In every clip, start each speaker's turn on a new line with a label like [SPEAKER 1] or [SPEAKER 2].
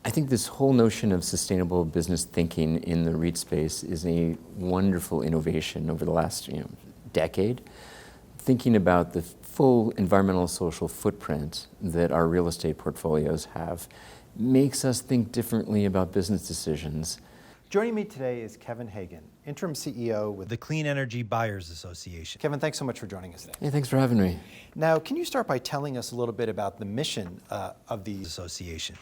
[SPEAKER 1] I think this whole notion of sustainable business thinking in the REIT space is a wonderful innovation over the last decade. Thinking about the full environmental social footprint that our real estate portfolios have makes us think differently about business decisions.
[SPEAKER 2] Joining me today is Kevin Hagen, interim CEO with
[SPEAKER 3] the Clean Energy Buyers Association.
[SPEAKER 2] Kevin, thanks so much for joining us today.
[SPEAKER 1] Hey, thanks for having me.
[SPEAKER 2] Now, can you start by telling us a little bit about the mission of the
[SPEAKER 3] Association.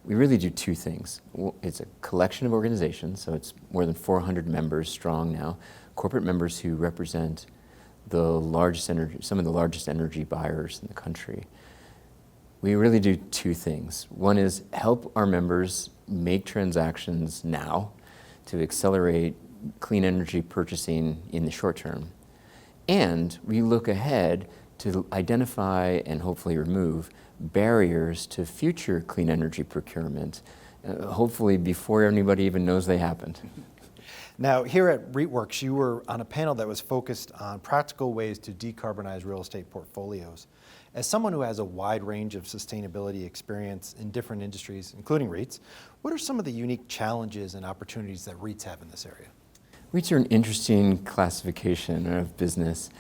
[SPEAKER 1] We really do two things. It's a collection of organizations, so it's more than 400 members strong now, corporate members who represent some of the largest energy buyers in the country. We really do two things. One is help our members make transactions now to accelerate clean energy purchasing in the short term. And we look ahead to identify and hopefully remove barriers to future clean energy procurement, hopefully before anybody even knows they happened.
[SPEAKER 2] Now, here at REITworks, you were on a panel that was focused on practical ways to decarbonize real estate portfolios. As someone who has a wide range of sustainability experience in different industries, including REITs, what are some of the unique challenges and opportunities that REITs have in this area?
[SPEAKER 1] REITs are an interesting classification of business,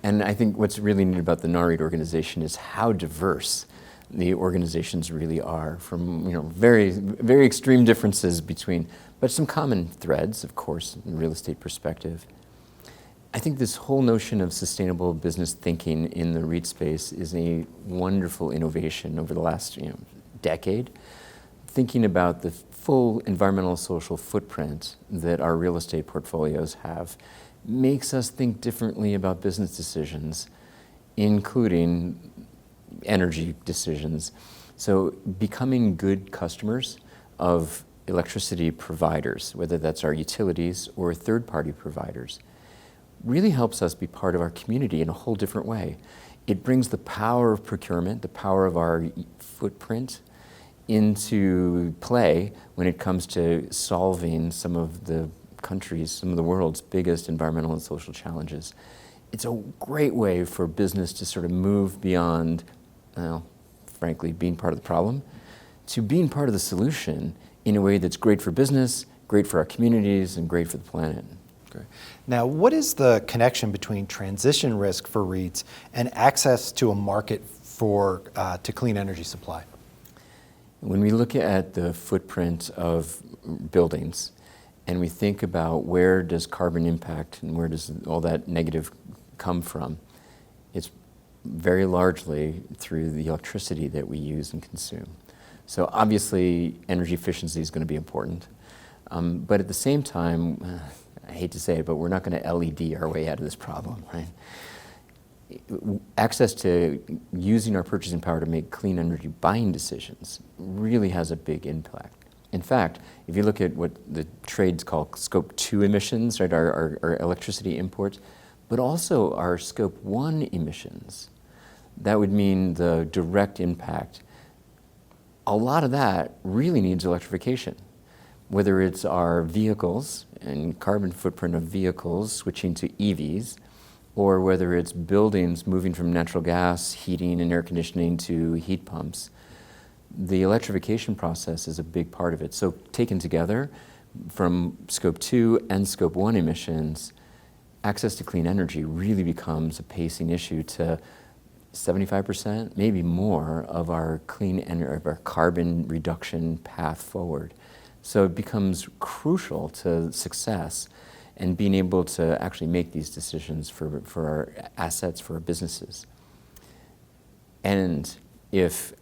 [SPEAKER 1] and I think what's really neat about the Nareit organization is how diverse the organizations really are, from very, very extreme differences between, but some common threads, of course, in the real estate perspective. I think this whole notion of sustainable business thinking in the REIT space is a wonderful innovation over the last decade. Thinking about the full environmental social footprint that our real estate portfolios have makes us think differently about business decisions, including energy decisions. So becoming good customers of electricity providers, whether that's our utilities or third-party providers, really helps us be part of our community in a whole different way. It brings the power of procurement, the power of our footprint into play when it comes to solving some of the world's biggest environmental and social challenges. It's a great way for business to sort of move beyond, frankly, being part of the problem to being part of the solution in a way that's great for business, great for our communities, and great for the planet.
[SPEAKER 2] Great. Now, what is the connection between transition risk for REITs and access to a market to clean energy supply?
[SPEAKER 1] When we look at the footprint of buildings and we think about where does carbon impact and where does all that negative come from, it's very largely through the electricity that we use and consume. So obviously energy efficiency is going to be important, but at the same time, I hate to say it, but we're not going to LED our way out of this problem, right? Access to using our purchasing power to make clean energy buying decisions really has a big impact. In fact, if you look at what the trades call Scope 2 emissions, right, our electricity imports, but also our Scope 1 emissions, that would mean the direct impact. A lot of that really needs electrification, whether it's our vehicles and carbon footprint of vehicles switching to EVs, or whether it's buildings moving from natural gas heating and air conditioning to heat pumps. The electrification process is a big part of it. So taken together, from Scope 2 and Scope 1 emissions, access to clean energy really becomes a pacing issue to 75%, maybe more, of our of our carbon reduction path forward. So it becomes crucial to success and being able to actually make these decisions for our assets, for our businesses. And if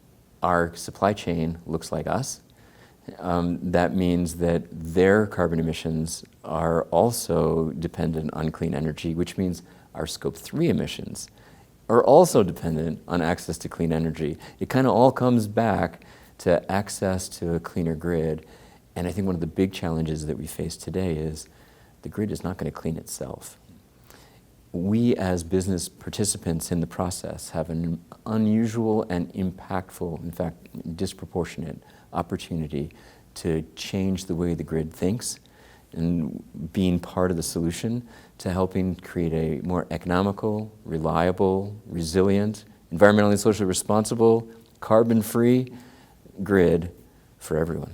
[SPEAKER 1] our supply chain looks like us, that means that their carbon emissions are also dependent on clean energy, which means our Scope 3 emissions are also dependent on access to clean energy. It kind of all comes back to access to a cleaner grid. And I think one of the big challenges that we face today is the grid is not going to clean itself. We as business participants in the process have an unusual and impactful, in fact, disproportionate opportunity to change the way the grid thinks and being part of the solution to helping create a more economical, reliable, resilient, environmentally and socially responsible, carbon-free grid for everyone.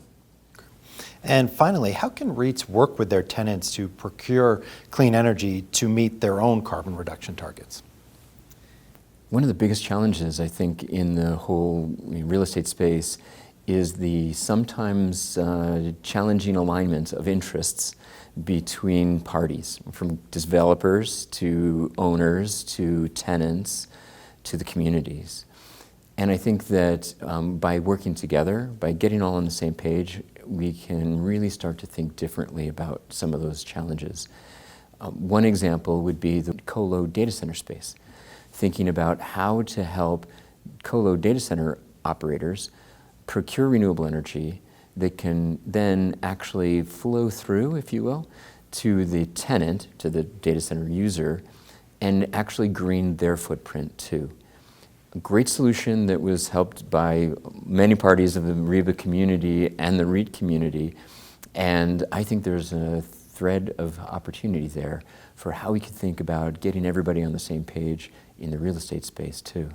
[SPEAKER 2] And finally, how can REITs work with their tenants to procure clean energy to meet their own carbon reduction targets?
[SPEAKER 1] One of the biggest challenges, I think, in the whole real estate space is the sometimes challenging alignment of interests between parties, from developers to owners to tenants to the communities. And I think that by working together, by getting all on the same page, we can really start to think differently about some of those challenges. One example would be the colo data center space, thinking about how to help colo data center operators procure renewable energy that can then actually flow through, if you will, to the tenant, to the data center user, and actually green their footprint too. A great solution that was helped by many parties of the REBA community and the REIT community, and I think there's a thread of opportunity there for how we could think about getting everybody on the same page in the real estate space too.